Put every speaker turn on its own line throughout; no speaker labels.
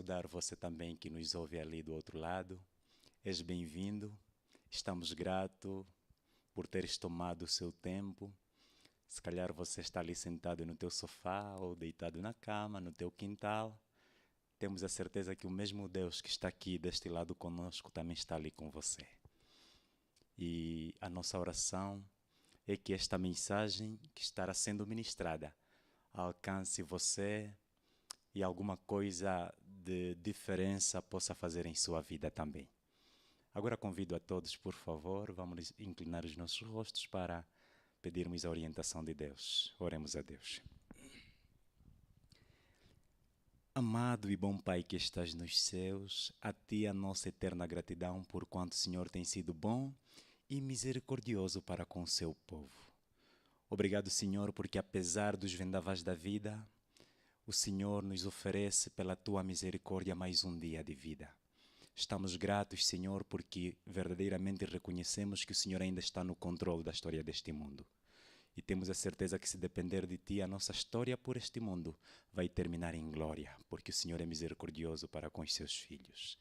saudar você também que nos ouve ali do outro lado. És bem-vindo. Estamos gratos por teres tomado o seu tempo. Se calhar você está ali sentado no teu sofá ou deitado na cama, no teu quintal. Temos a certeza que o mesmo Deus que está aqui deste lado conosco também está ali com você. E a nossa oração é que esta mensagem que estará sendo ministrada alcance você e alguma coisa de diferença possa fazer em sua vida também. Agora convido a todos, por favor, vamos inclinar os nossos rostos para pedirmos a orientação de Deus. Oremos a Deus. Amado e bom Pai que estás nos céus, a Ti a nossa eterna gratidão por quanto o Senhor tem sido bom e misericordioso para com o seu povo. Obrigado, Senhor, porque apesar dos vendavais da vida, o Senhor nos oferece pela Tua misericórdia mais um dia de vida. Estamos gratos, Senhor, porque verdadeiramente reconhecemos que o Senhor ainda está no controle da história deste mundo. E temos a certeza que se depender de Ti, a nossa história por este mundo vai terminar em glória, porque o Senhor é misericordioso para com os seus filhos.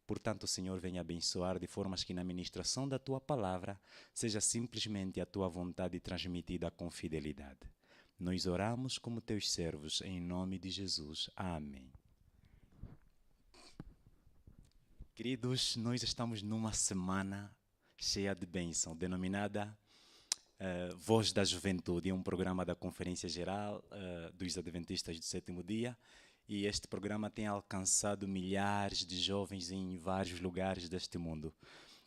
Portanto, Senhor, venha abençoar de formas que na ministração da Tua palavra seja simplesmente a Tua vontade transmitida com fidelidade. Nós oramos como Teus servos, em nome de Jesus. Amém. Queridos, nós estamos numa semana cheia de bênção, denominada Voz da Juventude, é um programa da Conferência Geral dos Adventistas do Sétimo Dia, e este programa tem alcançado milhares de jovens em vários lugares deste mundo.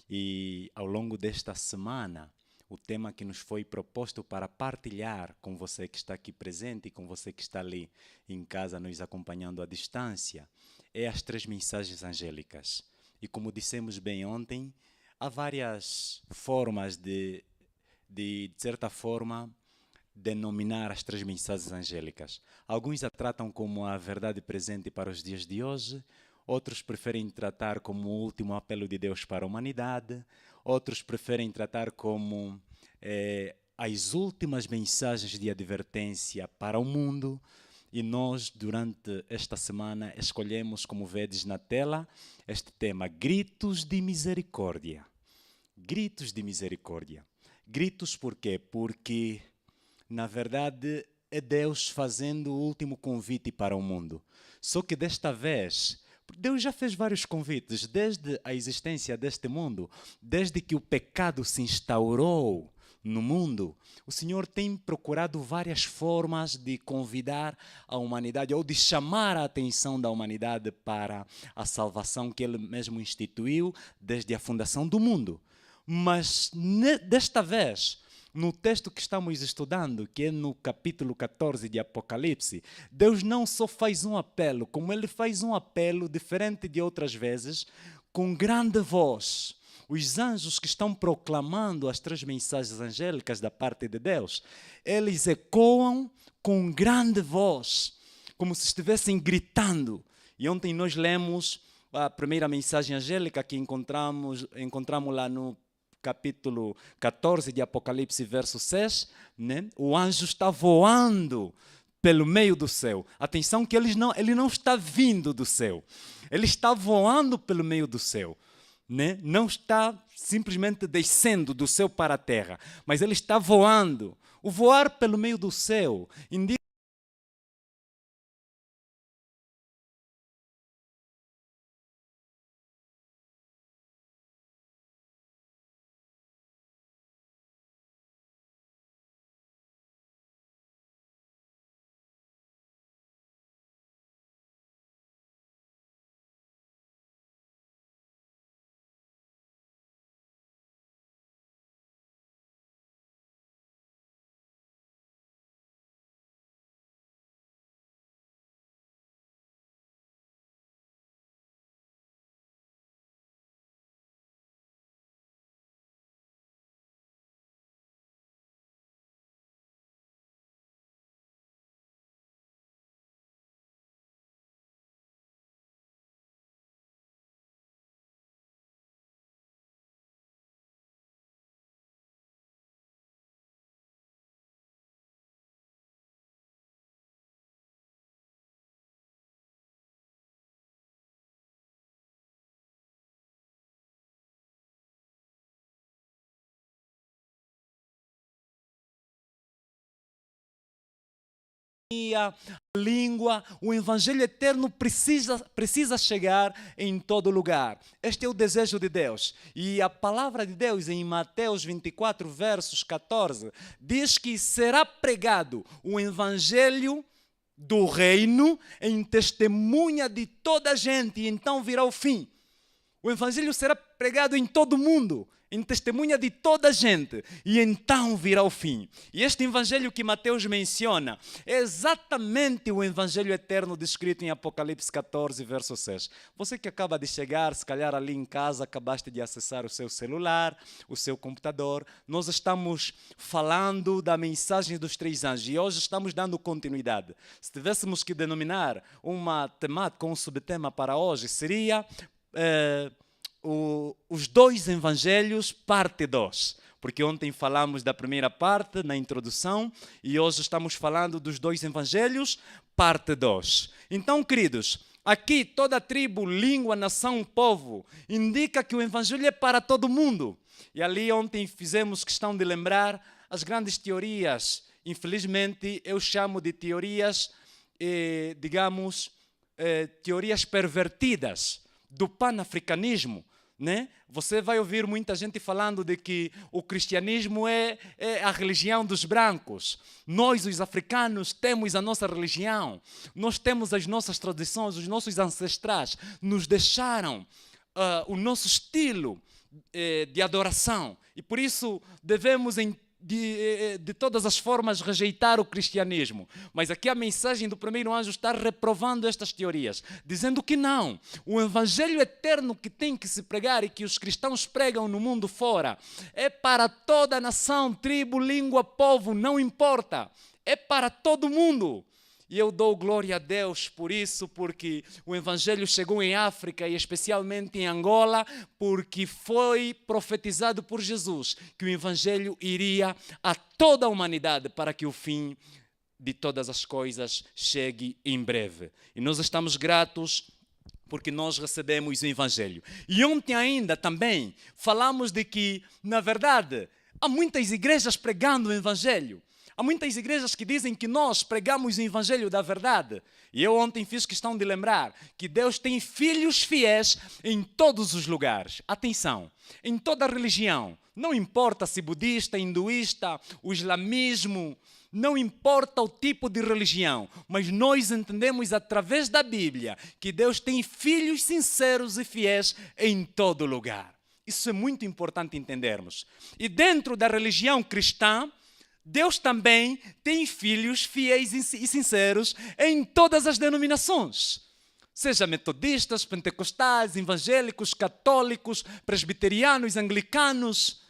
E ao longo desta semana, o tema que nos foi proposto para partilhar com você que está aqui presente e com você que está ali em casa nos acompanhando à distância é as 3 mensagens angélicas. E como dissemos bem ontem, há várias formas de certa forma, denominar as 3 mensagens angélicas. Alguns a tratam como a verdade presente para os dias de hoje, outros preferem tratar como o último apelo de Deus para a humanidade, outros preferem tratar como as últimas mensagens de advertência para o mundo. E nós, durante esta semana, escolhemos, como vedes na tela, este tema, Gritos de Misericórdia. Gritos de Misericórdia. Gritos por quê? Porque, na verdade, é Deus fazendo o último convite para o mundo. Só que desta vez, Deus já fez vários convites, desde a existência deste mundo, desde que o pecado se instaurou no mundo, o Senhor tem procurado várias formas de convidar a humanidade ou de chamar a atenção da humanidade para a salvação que Ele mesmo instituiu desde a fundação do mundo. Mas desta vez, no texto que estamos estudando, que é no capítulo 14 de Apocalipse, Deus não só faz um apelo, como Ele faz um apelo diferente de outras vezes, com grande voz. Os anjos que estão proclamando as 3 mensagens angélicas da parte de Deus, eles ecoam com grande voz, como se estivessem gritando. E ontem nós lemos a primeira mensagem angélica que encontramos lá no capítulo 14 de Apocalipse, verso 6, né? O anjo está voando pelo meio do céu. Atenção que ele não está vindo do céu. Ele está voando pelo meio do céu. Né? Não está simplesmente descendo do céu para a terra, mas ele está voando. O voar pelo meio do céu indica a língua, o Evangelho eterno precisa chegar em todo lugar. Este é o desejo de Deus. E a palavra de Deus em Mateus 24, versos 14, diz que será pregado o Evangelho do reino em testemunha de toda a gente, e então virá o fim. O Evangelho será pregado em todo o mundo, em testemunha de toda a gente, e então virá o fim. E este Evangelho que Mateus menciona é exatamente o Evangelho eterno descrito em Apocalipse 14, verso 6. Você que acaba de chegar, se calhar ali em casa, acabaste de acessar o seu celular, o seu computador, nós estamos falando da mensagem dos 3 anjos e hoje estamos dando continuidade. Se tivéssemos que denominar uma temática, um subtema para hoje, seria os 2 evangelhos, parte 2. Porque ontem falamos da primeira parte, na introdução, e hoje estamos falando dos 2 evangelhos, parte 2. Então, queridos, aqui toda a tribo, língua, nação, povo, indica que o evangelho é para todo mundo. E ali ontem fizemos questão de lembrar as grandes teorias. Infelizmente, eu chamo de teorias, teorias pervertidas do panafricanismo, né? Você vai ouvir muita gente falando de que o cristianismo é a religião dos brancos. Nós, os africanos, temos a nossa religião. Nós temos as nossas tradições, os nossos ancestrais nos deixaram o nosso estilo de adoração. E por isso devemos de todas as formas rejeitar o cristianismo. Mas aqui a mensagem do primeiro anjo está reprovando estas teorias, dizendo que não. O evangelho eterno que tem que se pregar e que os cristãos pregam no mundo fora é para toda a nação, tribo, língua, povo, não importa. É para todo mundo. E eu dou glória a Deus por isso, porque o Evangelho chegou em África e especialmente em Angola, porque foi profetizado por Jesus que o Evangelho iria a toda a humanidade para que o fim de todas as coisas chegue em breve. E nós estamos gratos porque nós recebemos o Evangelho. E ontem ainda também falamos de que, na verdade, há muitas igrejas pregando o Evangelho. Há muitas igrejas que dizem que nós pregamos o Evangelho da verdade. E eu ontem fiz questão de lembrar que Deus tem filhos fiéis em todos os lugares. Atenção, em toda religião. Não importa se budista, hinduísta, o islamismo, não importa o tipo de religião. Mas nós entendemos através da Bíblia que Deus tem filhos sinceros e fiéis em todo lugar. Isso é muito importante entendermos. E dentro da religião cristã, Deus também tem filhos fiéis e sinceros em todas as denominações. Seja metodistas, pentecostais, evangélicos, católicos, presbiterianos, anglicanos.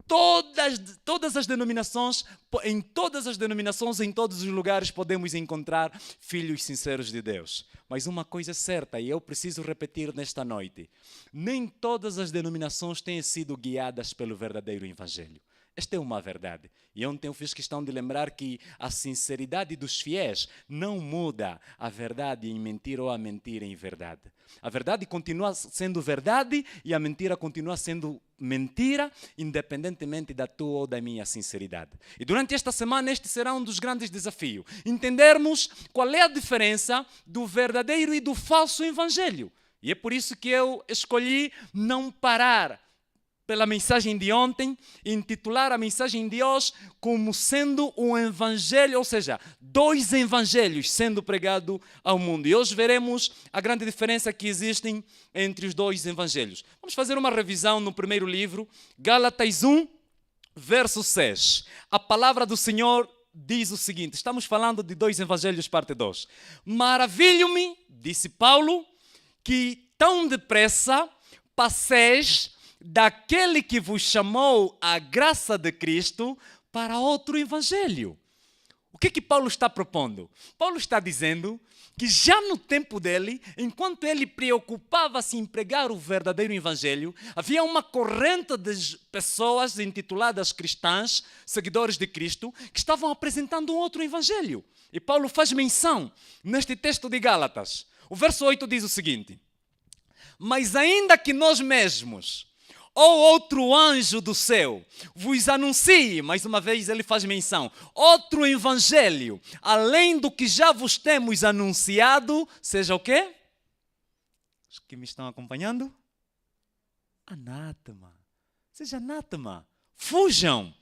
Todas as denominações, em todas as denominações, em todos os lugares podemos encontrar filhos sinceros de Deus. Mas uma coisa é certa, e eu preciso repetir nesta noite. Nem todas as denominações têm sido guiadas pelo verdadeiro evangelho. Esta é uma verdade. E ontem eu fiz questão de lembrar que a sinceridade dos fiéis não muda a verdade em mentira ou a mentira em verdade. A verdade continua sendo verdade e a mentira continua sendo mentira, independentemente da tua ou da minha sinceridade. E durante esta semana este será um dos grandes desafios. Entendermos qual é a diferença do verdadeiro e do falso evangelho. E é por isso que eu escolhi não parar pela mensagem de ontem, intitular a mensagem de hoje como sendo um evangelho, ou seja, 2 evangelhos sendo pregado ao mundo. E hoje veremos a grande diferença que existe entre os 2 evangelhos. Vamos fazer uma revisão no primeiro livro, Gálatas 1, verso 6. A palavra do Senhor diz o seguinte, estamos falando de 2 evangelhos, parte 2. Maravilho-me, disse Paulo, que tão depressa passeis daquele que vos chamou à graça de Cristo para outro evangelho. O que Paulo está propondo? Paulo está dizendo que já no tempo dele, enquanto ele preocupava-se em pregar o verdadeiro evangelho, havia uma corrente de pessoas intituladas cristãs, seguidores de Cristo, que estavam apresentando um outro evangelho. E Paulo faz menção neste texto de Gálatas. O verso 8 diz o seguinte: mas ainda que nós mesmos ou outro anjo do céu vos anuncie, mais uma vez ele faz menção, outro evangelho, além do que já vos temos anunciado, seja o quê? Os que me estão acompanhando? Anátema. Seja anátema. Fujam.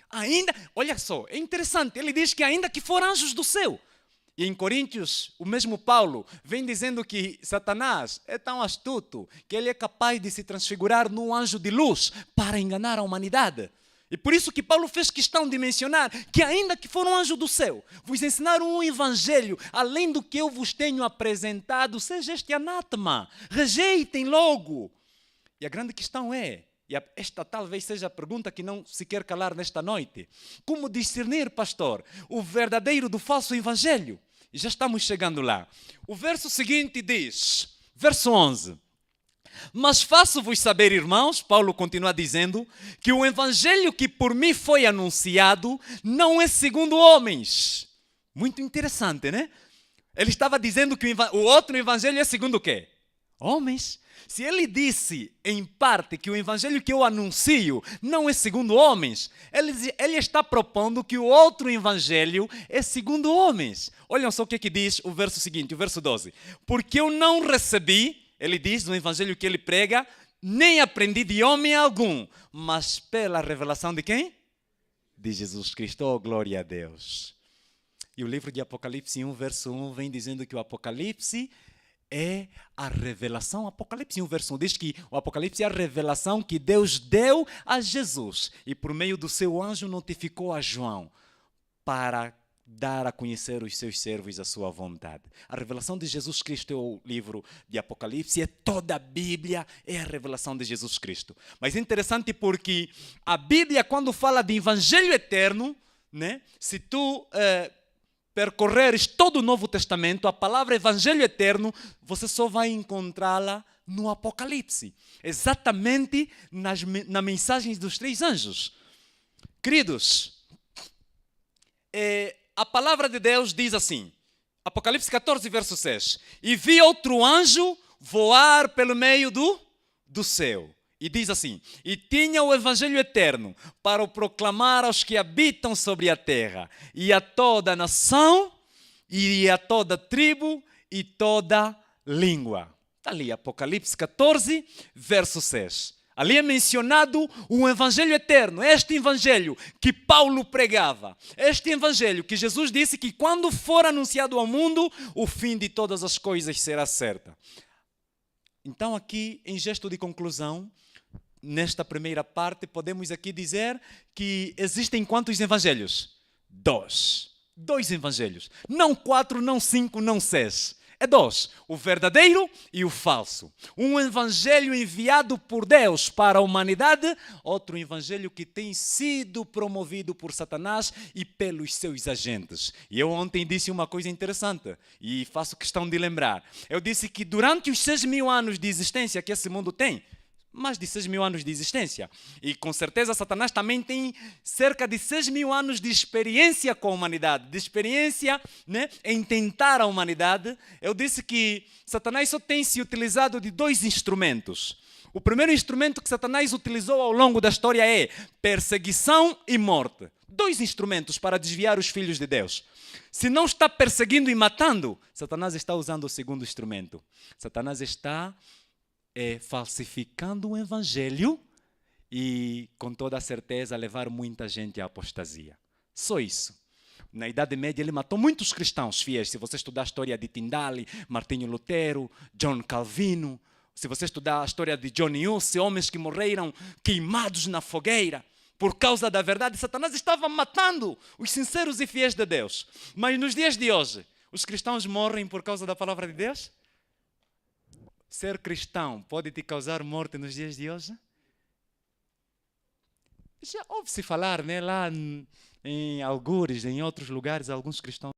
Ainda, olha só, é interessante, ele diz que ainda que for anjos do céu. E em Coríntios, o mesmo Paulo vem dizendo que Satanás é tão astuto que ele é capaz de se transfigurar num anjo de luz para enganar a humanidade. E por isso que Paulo fez questão de mencionar que ainda que for um anjo do céu, vos ensinaram um evangelho, além do que eu vos tenho apresentado, seja este anátema. Rejeitem logo. E a grande questão é, e esta talvez seja a pergunta que não se quer calar nesta noite, como discernir, pastor, o verdadeiro do falso evangelho? E já estamos chegando lá. O verso seguinte diz, verso 11, mas faço-vos saber, irmãos, Paulo continua dizendo, que o evangelho que por mim foi anunciado não é segundo homens. Muito interessante, né? Ele estava dizendo que o outro evangelho é segundo o quê? Homens. Se ele disse, em parte, que o evangelho que eu anuncio não é segundo homens, ele está propondo que o outro evangelho é segundo homens. Olhem só o que diz o verso seguinte, o verso 12. Porque eu não recebi, ele diz no evangelho que ele prega, nem aprendi de homem algum, mas pela revelação de quem? De Jesus Cristo. Oh, glória a Deus. E o livro de Apocalipse 1, verso 1, vem dizendo que o Apocalipse é a revelação. Apocalipse 1, verso 1 diz que o Apocalipse é a revelação que Deus deu a Jesus e por meio do seu anjo notificou a João para dar a conhecer os seus servos a sua vontade. A revelação de Jesus Cristo é o livro de Apocalipse, é toda a Bíblia, é a revelação de Jesus Cristo. Mas é interessante porque a Bíblia, quando fala de evangelho eterno, né, se tu percorreres todo o Novo Testamento, a palavra evangelho eterno, você só vai encontrá-la no Apocalipse. Exatamente nas mensagens dos três anjos. Queridos, a palavra de Deus diz assim, Apocalipse 14, verso 6. E vi outro anjo voar pelo meio do céu. E diz assim, e tinha o evangelho eterno para o proclamar aos que habitam sobre a terra, e a toda nação, e a toda tribo, e toda língua. Está ali, Apocalipse 14, verso 6. Ali é mencionado o evangelho eterno, este evangelho que Paulo pregava, este evangelho que Jesus disse que quando for anunciado ao mundo, o fim de todas as coisas será certo. Então aqui, em gesto de conclusão, nesta primeira parte, podemos aqui dizer que existem quantos evangelhos? Dois evangelhos. Não 4, não 5, não 6. É 2. O verdadeiro e o falso. Um evangelho enviado por Deus para a humanidade, outro evangelho que tem sido promovido por Satanás e pelos seus agentes. E eu ontem disse uma coisa interessante e faço questão de lembrar. Eu disse que durante os 6.000 anos de existência que esse mundo tem, mais de 6.000 anos de existência. E com certeza Satanás também tem cerca de 6.000 anos de experiência com a humanidade, de experiência, né, em tentar a humanidade. Eu disse que Satanás só tem se utilizado de 2 instrumentos. O primeiro instrumento que Satanás utilizou ao longo da história é perseguição e morte. 2 instrumentos para desviar os filhos de Deus. Se não está perseguindo e matando, Satanás está usando o segundo instrumento. Satanás está falsificando o evangelho e, com toda a certeza, levar muita gente à apostasia. Só isso. Na Idade Média, ele matou muitos cristãos fiéis. Se você estudar a história de Tyndale, Martinho Lutero, John Calvino, se você estudar a história de John Huss, homens que morreram queimados na fogueira, por causa da verdade, Satanás estava matando os sinceros e fiéis de Deus. Mas nos dias de hoje, os cristãos morrem por causa da palavra de Deus? Ser cristão pode te causar morte nos dias de hoje? Já ouve-se falar, né, lá em algures, em outros lugares, alguns cristãos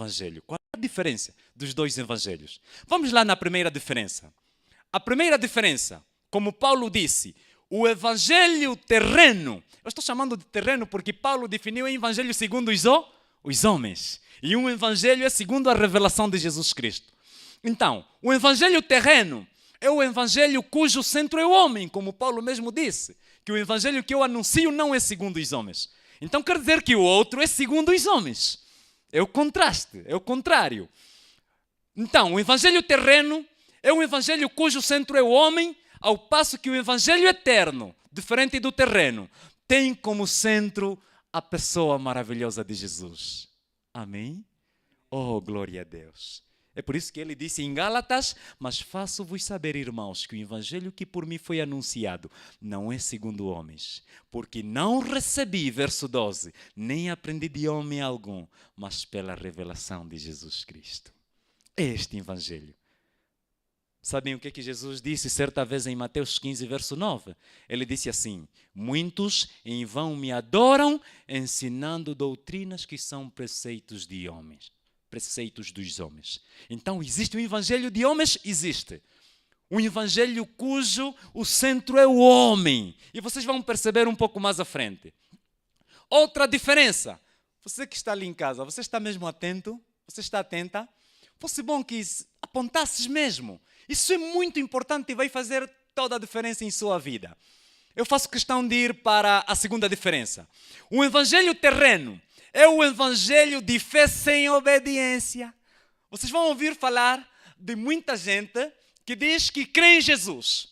evangelho. Qual é a diferença dos dois evangelhos? Vamos lá na primeira diferença. A primeira diferença, como Paulo disse, o evangelho terreno, eu estou chamando de terreno porque Paulo definiu o evangelho segundo os homens. E um evangelho é segundo a revelação de Jesus Cristo. Então, o evangelho terreno é o evangelho cujo centro é o homem, como Paulo mesmo disse, que o evangelho que eu anuncio não é segundo os homens. Então quer dizer que o outro é segundo os homens. É o contraste, é o contrário. Então, o evangelho terreno é um evangelho cujo centro é o homem, ao passo que o evangelho eterno, diferente do terreno, tem como centro a pessoa maravilhosa de Jesus. Amém? Oh, glória a Deus. É por isso que ele disse em Gálatas: mas faço-vos saber, irmãos, que o evangelho que por mim foi anunciado não é segundo homens, porque não recebi, verso 12, nem aprendi de homem algum, mas pela revelação de Jesus Cristo. É este evangelho. Sabem o que Jesus disse certa vez em Mateus 15, verso 9? Ele disse assim: muitos em vão me adoram, ensinando doutrinas que são preceitos de homens. Preceitos dos homens. Então, existe um evangelho de homens? Existe. Um evangelho cujo o centro é o homem. E vocês vão perceber um pouco mais à frente. Outra diferença. Você que está ali em casa, você está mesmo atento? Você está atenta? Fosse bom que apontasses mesmo. Isso é muito importante e vai fazer toda a diferença em sua vida. Eu faço questão de ir para a segunda diferença. O evangelho terreno é o evangelho de fé sem obediência. Vocês vão ouvir falar de muita gente que diz que crê em Jesus,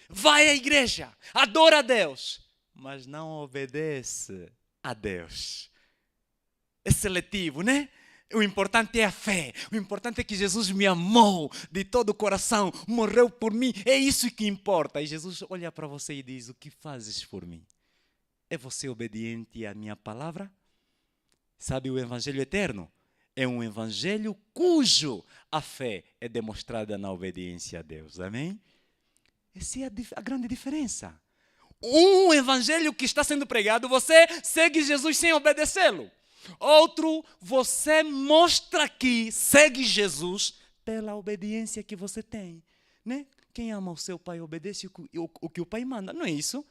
vai à igreja, adora a Deus, mas não obedece a Deus. É seletivo, né? O importante é a fé. O importante é que Jesus me amou de todo o coração, morreu por mim. É isso que importa. E Jesus olha para você e diz: o que fazes por mim? É você obediente à minha palavra? Sabe, o evangelho eterno é um evangelho cujo a fé é demonstrada na obediência a Deus. Amém? Essa é a grande diferença. Um evangelho que está sendo pregado, você segue Jesus sem obedecê-lo. Outro, você mostra que segue Jesus pela obediência que você tem. Né? Quem ama o seu pai obedece o que o pai manda. Não é isso?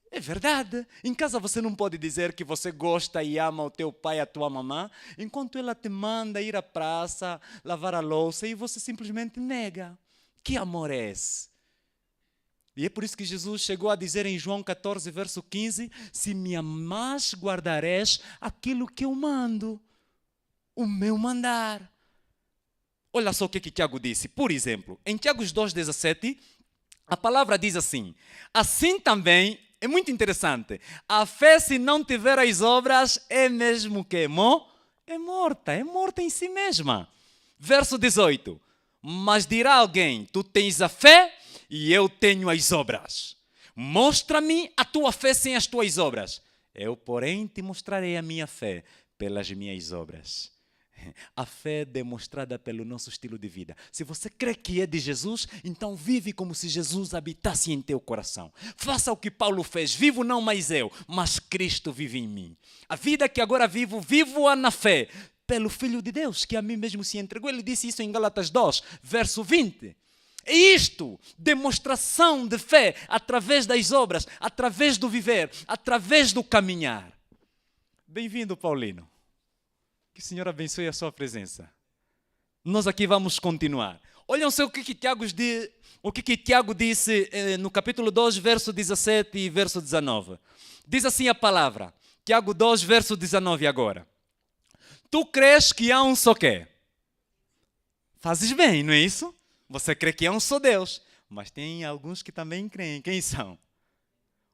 É verdade. Em casa você não pode dizer que você gosta e ama o teu pai e a tua mamã, enquanto ela te manda ir à praça, lavar a louça e você simplesmente nega. Que amor é esse? E é por isso que Jesus chegou a dizer em João 14, verso 15, se me amas, guardarás aquilo que eu mando, o meu mandar. Olha só o que Tiago disse. Por exemplo, em Tiago 2,17, a palavra diz assim: assim também, é muito interessante, a fé se não tiver as obras é mesmo que é morta em si mesma. Verso 18, mas dirá alguém, tu tens a fé e eu tenho as obras. Mostra-me a tua fé sem as tuas obras. Eu, porém, te mostrarei a minha fé pelas minhas obras. A fé é demonstrada pelo nosso estilo de vida. Se você crê que é de Jesus, então vive como se Jesus habitasse em teu coração. Faça o que Paulo fez. Vivo não mais eu, mas Cristo vive em mim. A vida que agora vivo, vivo-a na fé, pelo Filho de Deus, que a mim mesmo se entregou. Ele disse isso em Gálatas 2, verso 20. É isto, demonstração de fé, através das obras, através do viver, através do caminhar. Bem-vindo, Paulino. Que o Senhor abençoe a sua presença. Nós aqui vamos continuar. Olhem só o que Tiago disse no capítulo 2, verso 17 e verso 19. Diz assim a palavra, Tiago 2, verso 19 agora. Tu crês que há um só quê? Fazes bem, não é isso? Você crê que há um só Deus, mas tem alguns que também creem. Quem são?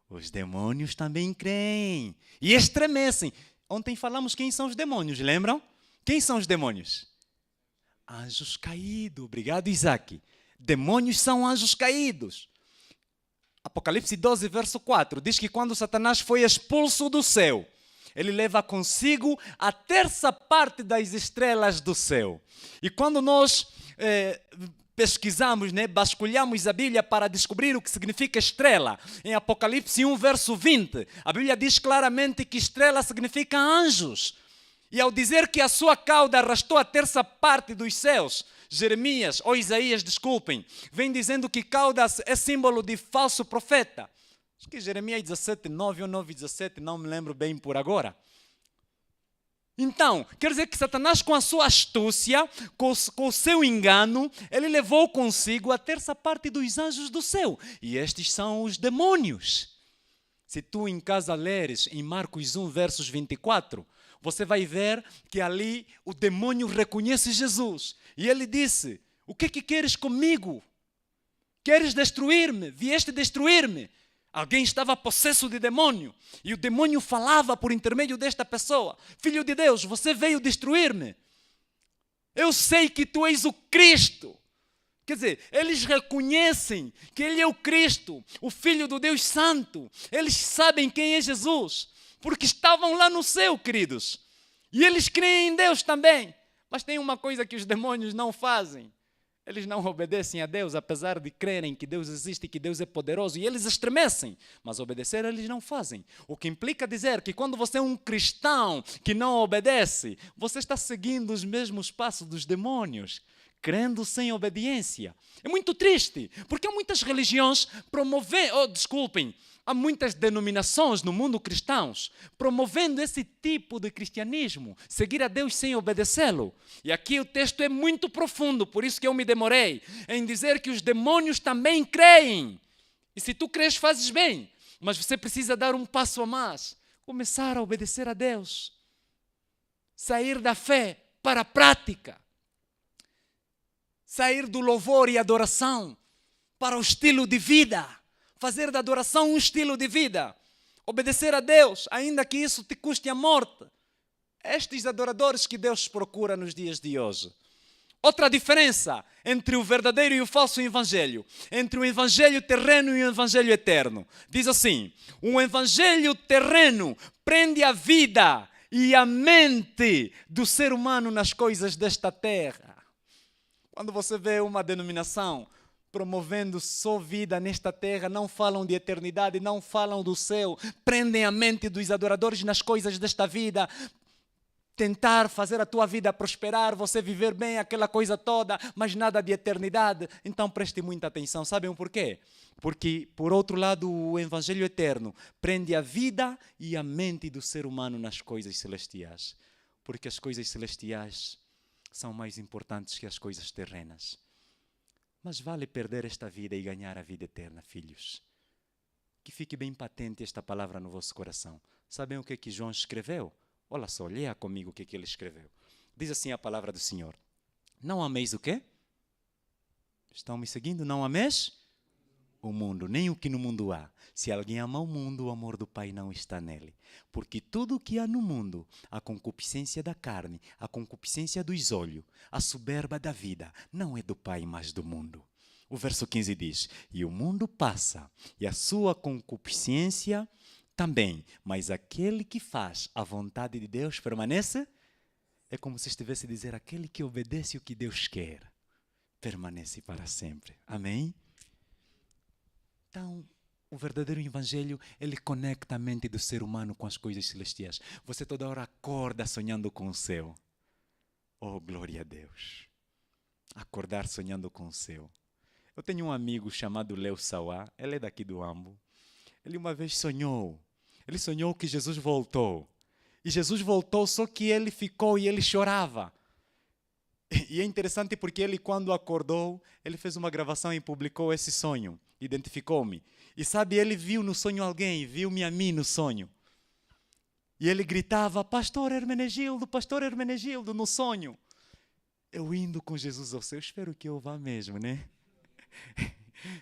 Os demônios também creem e estremecem. Ontem falamos quem são os demônios, lembram? Quem são os demônios? Anjos caídos. Obrigado, Isaac. Demônios são anjos caídos. Apocalipse 12, verso 4, diz que quando Satanás foi expulso do céu, ele leva consigo a terça parte das estrelas do céu. E quando nós pesquisamos, vasculhamos a Bíblia para descobrir o que significa estrela, em Apocalipse 1, verso 20, a Bíblia diz claramente que estrela significa anjos. E ao dizer que a sua cauda arrastou a terça parte dos céus, Jeremias, ou Isaías, desculpem, vem dizendo que cauda é símbolo de falso profeta. Acho que Jeremias 17:9 ou 9:17, não me lembro bem por agora. Então, quer dizer que Satanás, com a sua astúcia, com o seu engano, ele levou consigo a terça parte dos anjos do céu. E estes são os demônios. Se tu em casa leres em Marcos 1, versos 24, você vai ver que ali o demônio reconhece Jesus. E ele disse: o que queres comigo? Queres destruir-me? Vieste destruir-me? Alguém estava possesso de demônio. E o demônio falava por intermédio desta pessoa: Filho de Deus, você veio destruir-me. Eu sei que tu és o Cristo. Quer dizer, eles reconhecem que Ele é o Cristo, o Filho do Deus Santo. Eles sabem quem é Jesus, porque estavam lá no céu, queridos. E eles creem em Deus também. Mas tem uma coisa que os demônios não fazem. Eles não obedecem a Deus, apesar de crerem que Deus existe e que Deus é poderoso. E eles estremecem, mas obedecer eles não fazem. O que implica dizer que quando você é um cristão que não obedece, você está seguindo os mesmos passos dos demônios, crendo sem obediência. É muito triste, porque há muitas religiões há muitas denominações no mundo cristãos promovendo esse tipo de cristianismo, seguir a Deus sem obedecê-lo. E aqui o texto é muito profundo, por isso que eu me demorei em dizer que os demônios também creem. E se tu crês, fazes bem, mas você precisa dar um passo a mais, começar a obedecer a Deus, sair da fé para a prática. Sair do louvor e adoração para o estilo de vida. Fazer da adoração um estilo de vida. Obedecer a Deus, ainda que isso te custe a morte. Estes adoradores que Deus procura nos dias de hoje. Outra diferença entre o verdadeiro e o falso evangelho. Entre o evangelho terreno e o evangelho eterno. Diz assim: um evangelho terreno prende a vida e a mente do ser humano nas coisas desta terra. Quando você vê uma denominação promovendo só vida nesta terra, não falam de eternidade, não falam do céu, prendem a mente dos adoradores nas coisas desta vida, tentar fazer a tua vida prosperar, você viver bem, aquela coisa toda, mas nada de eternidade. Então preste muita atenção. Sabem o porquê? Porque, por outro lado, o evangelho eterno prende a vida e a mente do ser humano nas coisas celestiais. Porque as coisas celestiais são mais importantes que as coisas terrenas. Mas vale perder esta vida e ganhar a vida eterna, filhos. Que fique bem patente esta palavra no vosso coração. Sabem o que João escreveu? Olha só, leia comigo o que ele escreveu. Diz assim a palavra do Senhor: não ameis o quê? Estão me seguindo? Não ameis o mundo, nem o que no mundo há. Se alguém ama o mundo, o amor do Pai não está nele. Porque tudo o que há no mundo, a concupiscência da carne, a concupiscência dos olhos, a soberba da vida, não é do Pai, mas do mundo. O verso 15 diz: e o mundo passa, e a sua concupiscência também, mas aquele que faz a vontade de Deus permanece. É como se estivesse a dizer: aquele que obedece o que Deus quer, permanece para sempre. Amém? Então, o verdadeiro evangelho, ele conecta a mente do ser humano com as coisas celestiais. Você toda hora acorda sonhando com o céu. Oh, glória a Deus. Acordar sonhando com o céu. Eu tenho um amigo chamado Leo Sauá, ele é daqui do Ambo. Ele uma vez sonhou. Ele sonhou que Jesus voltou. E Jesus voltou, só que ele ficou e ele chorava. E é interessante porque ele, quando acordou, ele fez uma gravação e publicou esse sonho. Identificou-me. E sabe, ele viu no sonho alguém, viu-me a mim no sonho. E ele gritava: Pastor Hermenegildo, no sonho. Eu indo com Jesus ao céu, espero que eu vá mesmo, né?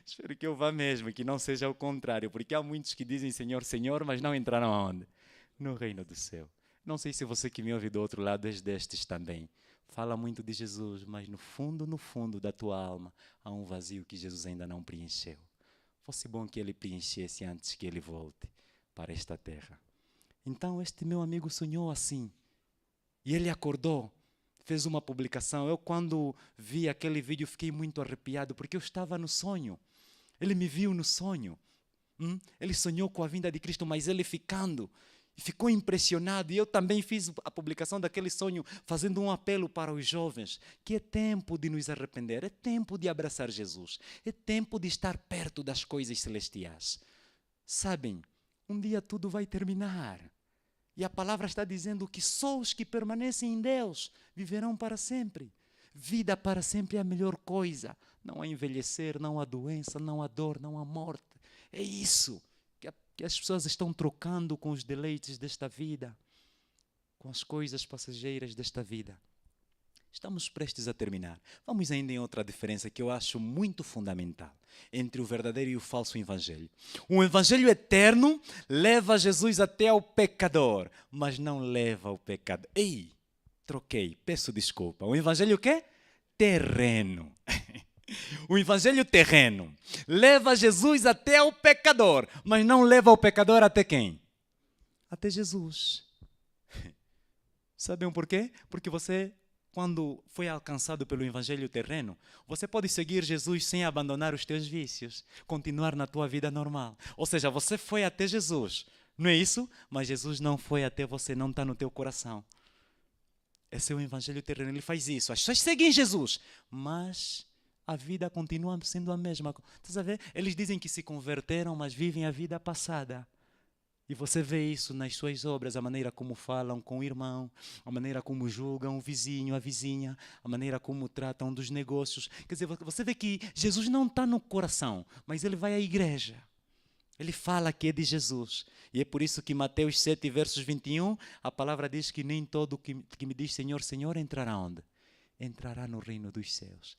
Espero que eu vá mesmo, que não seja o contrário. Porque há muitos que dizem Senhor, Senhor, mas não entraram aonde? No reino do céu. Não sei se você que me ouve do outro lado és destes também. Fala muito de Jesus, mas no fundo da tua alma há um vazio que Jesus ainda não preencheu. Fosse bom que ele preenchesse antes que ele volte para esta terra. Então este meu amigo sonhou assim. E ele acordou, fez uma publicação. Eu, quando vi aquele vídeo, fiquei muito arrepiado, porque eu estava no sonho. Ele me viu no sonho. Ele sonhou com a vinda de Cristo, mas ele ficando. Ficou impressionado, e eu também fiz a publicação daquele sonho, fazendo um apelo para os jovens, que é tempo de nos arrepender, é tempo de abraçar Jesus, é tempo de estar perto das coisas celestiais. Sabem, um dia tudo vai terminar, e a palavra está dizendo que só os que permanecem em Deus viverão para sempre. Vida para sempre é a melhor coisa, não há envelhecer, não há doença, não há dor, não há morte, é isso que as pessoas estão trocando com os deleites desta vida, com as coisas passageiras desta vida. Estamos prestes a terminar. Vamos ainda em outra diferença que eu acho muito fundamental entre o verdadeiro e o falso evangelho. O evangelho eterno leva Jesus até ao pecador, mas não leva ao pecador. Ei, troquei, peço desculpa. O evangelho o quê? Terreno. O evangelho terreno leva Jesus até o pecador, mas não leva o pecador até quem? Até Jesus. Sabem por quê? Porque você, quando foi alcançado pelo evangelho terreno, você pode seguir Jesus sem abandonar os teus vícios, continuar na tua vida normal. Ou seja, você foi até Jesus, não é isso? Mas Jesus não foi até você, não está no teu coração. Esse é o evangelho terreno, ele faz isso. As pessoas seguem Jesus, mas a vida continua sendo a mesma. Estás a ver? Eles dizem que se converteram, mas vivem a vida passada. E você vê isso nas suas obras, a maneira como falam com o irmão, a maneira como julgam o vizinho, a vizinha, a maneira como tratam dos negócios. Quer dizer, você vê que Jesus não está no coração, mas ele vai à igreja. Ele fala que é de Jesus. E é por isso que Mateus 7, versos 21, a palavra diz que nem todo que me diz Senhor, Senhor, entrará onde? Entrará no reino dos céus.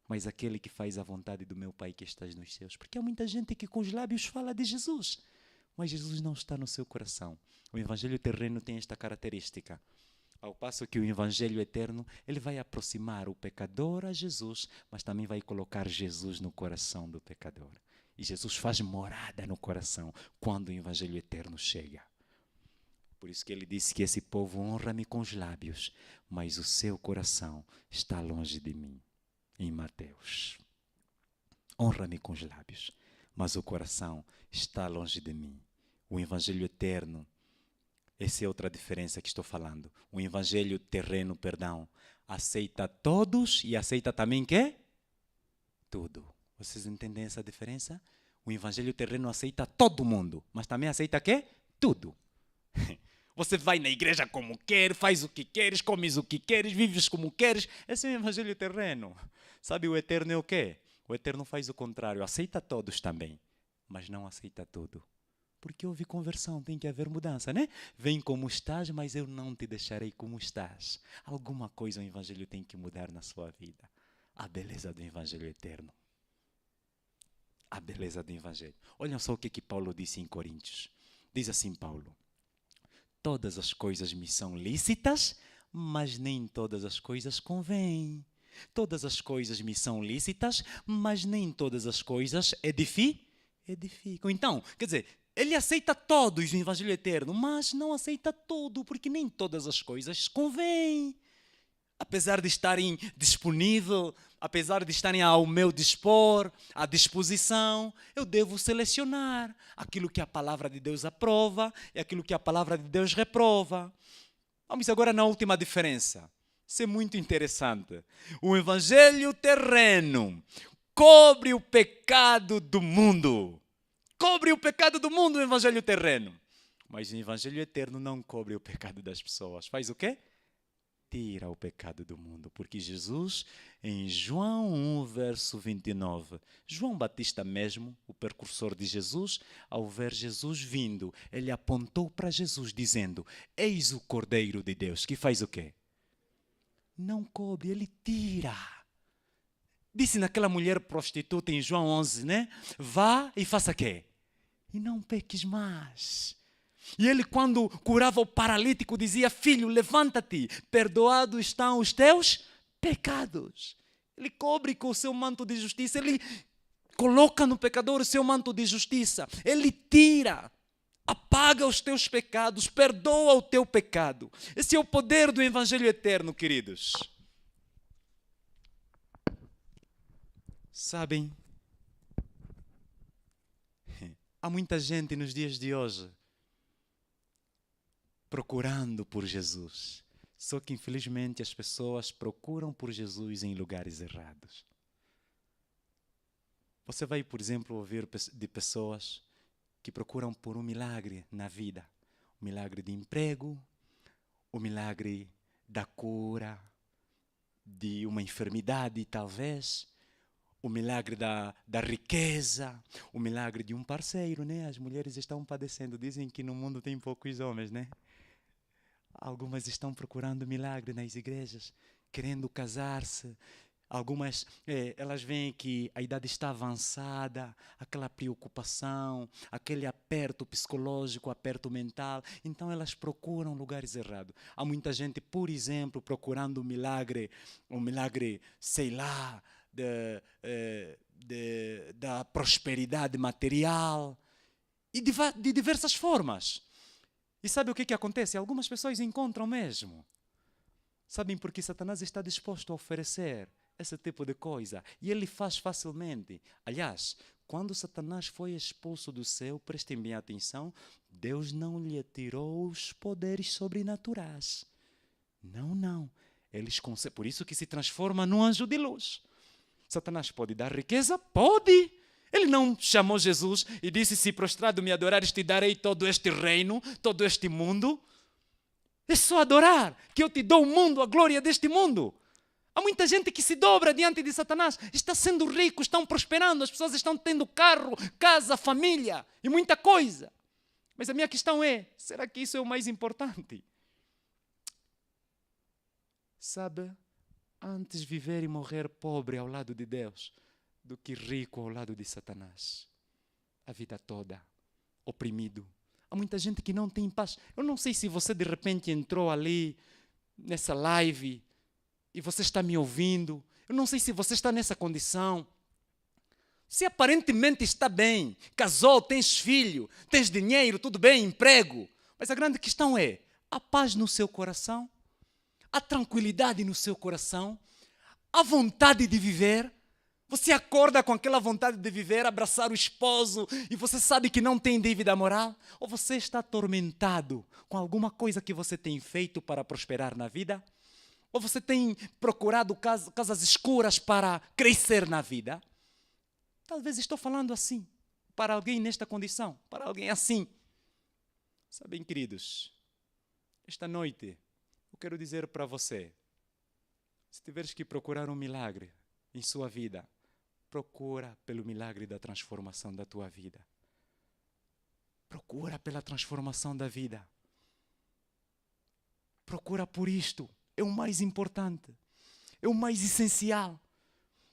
Mas aquele que faz a vontade do meu Pai que estás nos céus. Porque há muita gente que com os lábios fala de Jesus, mas Jesus não está no seu coração. O evangelho terreno tem esta característica. Ao passo que o evangelho eterno, ele vai aproximar o pecador a Jesus, mas também vai colocar Jesus no coração do pecador. E Jesus faz morada no coração quando o evangelho eterno chega. Por isso que ele disse que esse povo honra-me com os lábios, mas o seu coração está longe de mim. Em Mateus. Honra-me com os lábios, mas o coração está longe de mim. O evangelho eterno, essa é outra diferença que estou falando. O evangelho terreno, aceita todos e aceita também quê? Tudo. Vocês entendem essa diferença? O evangelho terreno aceita todo mundo, mas também aceita quê? Tudo. Você vai na igreja como quer, faz o que queres, comes o que queres, vives como queres. Esse é o evangelho terreno. Sabe, o eterno é o quê? O eterno faz o contrário, aceita todos também, mas não aceita tudo. Porque houve conversão, tem que haver mudança, né? Vem como estás, mas eu não te deixarei como estás. Alguma coisa o evangelho tem que mudar na sua vida. A beleza do evangelho eterno. A beleza do evangelho. Olhem só o que Paulo disse em Coríntios. Diz assim Paulo: todas as coisas me são lícitas, mas nem todas as coisas convêm. Todas as coisas me são lícitas, mas nem todas as coisas edificam. Então, quer dizer, ele aceita todos o evangelho eterno, mas não aceita tudo, porque nem todas as coisas convêm. Apesar de estarem disponíveis, apesar de estarem ao meu dispor, à disposição, eu devo selecionar aquilo que a palavra de Deus aprova e aquilo que a palavra de Deus reprova. Vamos agora na última diferença. Isso é muito interessante. O evangelho terreno cobre o pecado do mundo. Cobre o pecado do mundo o evangelho terreno. Mas o evangelho eterno não cobre o pecado das pessoas. Faz o quê? Tira o pecado do mundo, porque Jesus, em João 1, verso 29, João Batista mesmo, o precursor de Jesus, ao ver Jesus vindo, ele apontou para Jesus dizendo: eis o Cordeiro de Deus, que faz o quê? Não cobre, ele tira. Disse naquela mulher prostituta em João 11, né? Vá e faça o quê? E não peques mais. E ele, quando curava o paralítico, dizia: filho, levanta-te, perdoados estão os teus pecados. Ele cobre com o seu manto de justiça, ele coloca no pecador o seu manto de justiça, ele tira, apaga os teus pecados, perdoa o teu pecado. Esse é o poder do evangelho eterno, queridos. Sabem, há muita gente nos dias de hoje procurando por Jesus. Só que, infelizmente, as pessoas procuram por Jesus em lugares errados. Você vai, por exemplo, ouvir de pessoas que procuram por um milagre na vida. O milagre de emprego, o milagre da cura de uma enfermidade, talvez, o milagre da riqueza, o milagre de um parceiro, né? As mulheres estão padecendo, dizem que no mundo tem poucos homens, né? Algumas estão procurando milagre nas igrejas, querendo casar-se. Algumas, elas veem que a idade está avançada, aquela preocupação, aquele aperto psicológico, aperto mental. Então elas procuram lugares errados. Há muita gente, por exemplo, procurando um milagre, sei lá, da prosperidade material e de diversas formas. E sabe o que acontece? Algumas pessoas encontram mesmo. Sabem porque Satanás está disposto a oferecer esse tipo de coisa. E ele faz facilmente. Aliás, quando Satanás foi expulso do céu, prestem bem atenção, Deus não lhe tirou os poderes sobrenaturais. Não. Por isso que se transforma num anjo de luz. Satanás pode dar riqueza? Pode. Ele não chamou Jesus e disse, se prostrado me adorares, te darei todo este reino, todo este mundo. É só adorar, que eu te dou o mundo, a glória deste mundo. Há muita gente que se dobra diante de Satanás, está sendo rico, estão prosperando, as pessoas estão tendo carro, casa, família e muita coisa. Mas a minha questão é, será que isso é o mais importante? Sabe, antes viver e morrer pobre ao lado de Deus, do que rico ao lado de Satanás. A vida toda, oprimido. Há muita gente que não tem paz. Eu não sei se você de repente entrou ali, nessa live, e você está me ouvindo. Eu não sei se você está nessa condição. Se aparentemente está bem, casou, tens filho, tens dinheiro, tudo bem, emprego. Mas a grande questão é, há paz no seu coração? Há tranquilidade no seu coração? Há vontade de viver? Você acorda com aquela vontade de viver, abraçar o esposo e você sabe que não tem dívida moral? Ou você está atormentado com alguma coisa que você tem feito para prosperar na vida? Ou você tem procurado casas escuras para crescer na vida? Talvez estou falando assim, para alguém nesta condição, para alguém assim. Sabem, queridos, esta noite eu quero dizer para você, se tiveres que procurar um milagre em sua vida, procura pelo milagre da transformação da tua vida. Procura pela transformação da vida. Procura por isto. É o mais importante. É o mais essencial.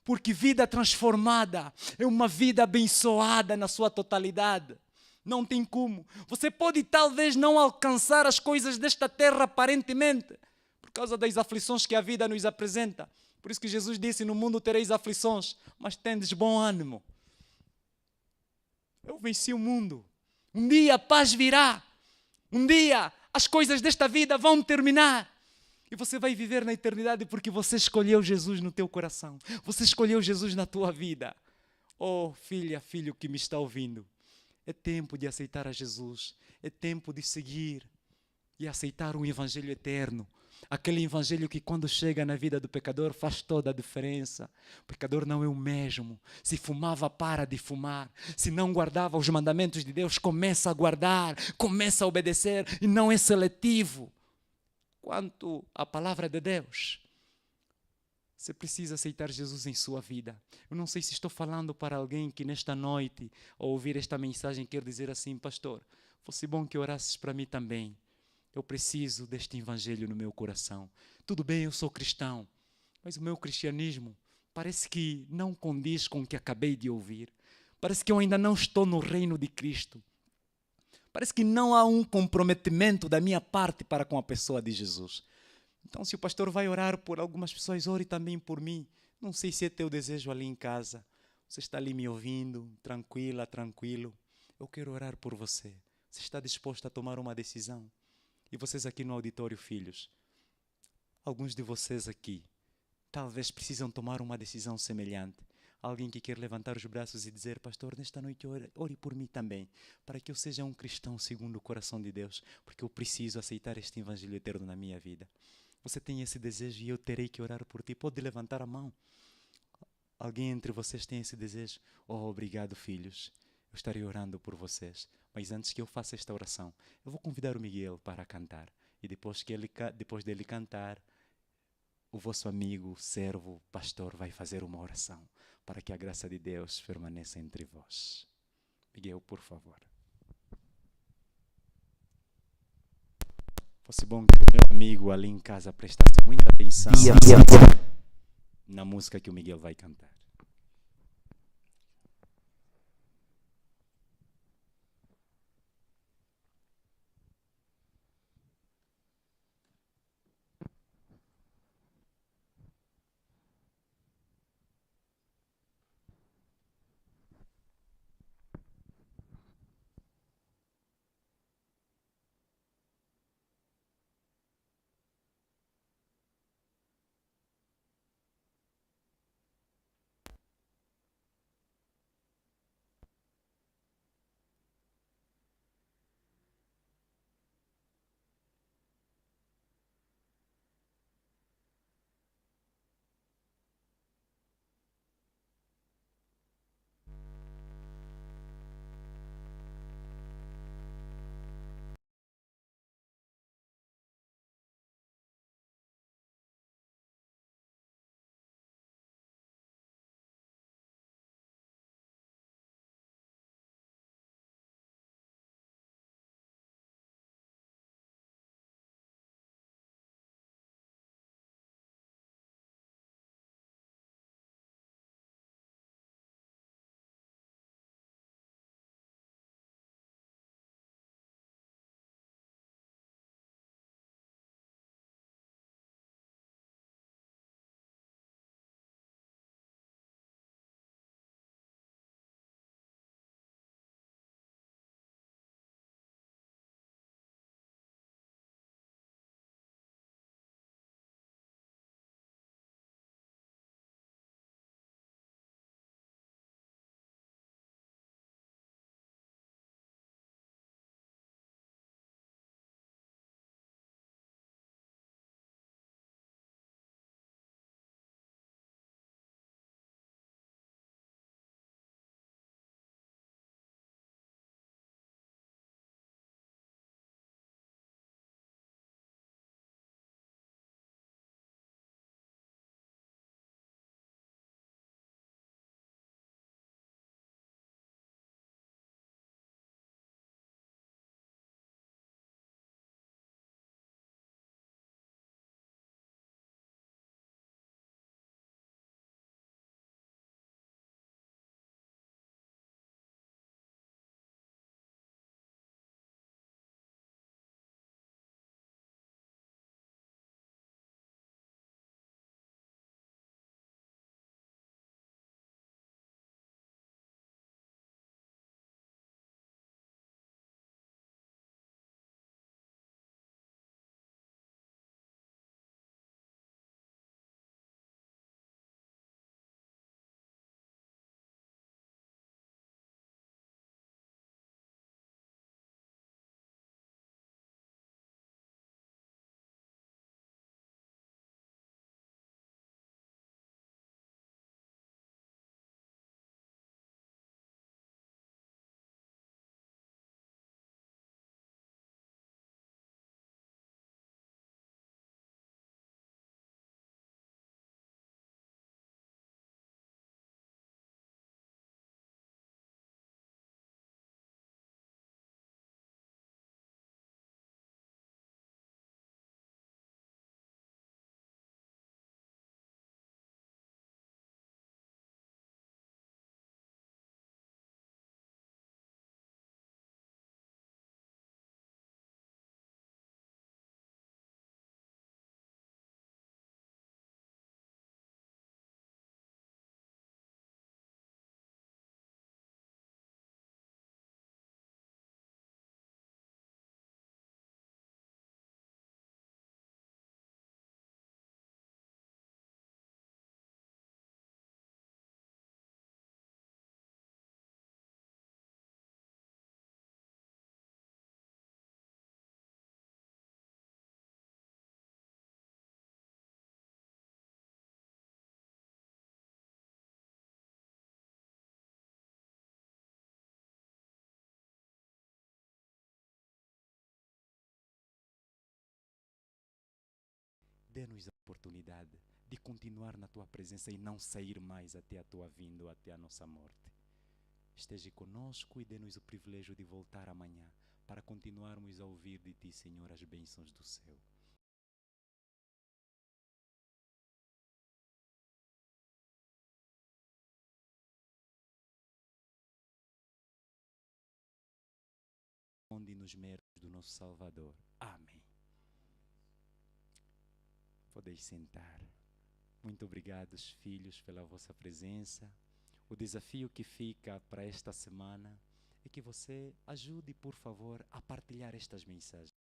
Porque vida transformada é uma vida abençoada na sua totalidade. Não tem como. Você pode talvez não alcançar as coisas desta terra aparentemente, por causa das aflições que a vida nos apresenta. Por isso que Jesus disse, no mundo tereis aflições, mas tendes bom ânimo. Eu venci o mundo. Um dia a paz virá. Um dia as coisas desta vida vão terminar. E você vai viver na eternidade porque você escolheu Jesus no teu coração. Você escolheu Jesus na tua vida. Oh, filha, filho que me está ouvindo. É tempo de aceitar a Jesus. É tempo de seguir e aceitar um evangelho eterno. Aquele evangelho que quando chega na vida do pecador faz toda a diferença. O pecador não é o mesmo. Se fumava, para de fumar. Se não guardava os mandamentos de Deus, começa a guardar, começa a obedecer e não é seletivo. Quanto à palavra de Deus, você precisa aceitar Jesus em sua vida. Eu não sei se estou falando para alguém que nesta noite, ao ouvir esta mensagem, quer dizer assim, pastor, fosse bom que orasses para mim também. Eu preciso deste evangelho no meu coração. Tudo bem, eu sou cristão, mas o meu cristianismo parece que não condiz com o que acabei de ouvir. Parece que eu ainda não estou no reino de Cristo. Parece que não há um comprometimento da minha parte para com a pessoa de Jesus. Então, se o pastor vai orar por algumas pessoas, ore também por mim. Não sei se é teu desejo ali em casa. Você está ali me ouvindo, tranquila, tranquilo. Eu quero orar por você. Você está disposto a tomar uma decisão? E vocês aqui no auditório, filhos, alguns de vocês aqui, talvez precisam tomar uma decisão semelhante. alguém que quer levantar os braços e dizer: pastor, nesta noite ore por mim também, para que eu seja um cristão segundo o coração de Deus, porque eu preciso aceitar este evangelho eterno na minha vida. Você tem esse desejo e eu terei que orar por ti. Pode levantar a mão. Alguém entre vocês tem esse desejo? Oh, obrigado, filhos. Eu estarei orando por vocês. Mas antes que eu faça esta oração, eu vou convidar o Miguel para cantar. E depois dele cantar, o vosso amigo, servo, pastor vai fazer uma oração para que a graça de Deus permaneça entre vós. Miguel, por favor. Fosse bom que o meu amigo ali em casa prestasse muita atenção na música que o Miguel vai cantar. dê-nos a oportunidade de continuar na tua presença e não sair mais até a tua vinda ou até a nossa morte. Esteja conosco e dê-nos o privilégio de voltar amanhã para continuarmos a ouvir de ti, Senhor, as bênçãos do céu. Onde nos méritos do nosso Salvador. Amém. Podeis sentar. Muito obrigado, filhos, pela vossa presença. O desafio que fica para esta semana é que você ajude, por favor, a partilhar estas mensagens.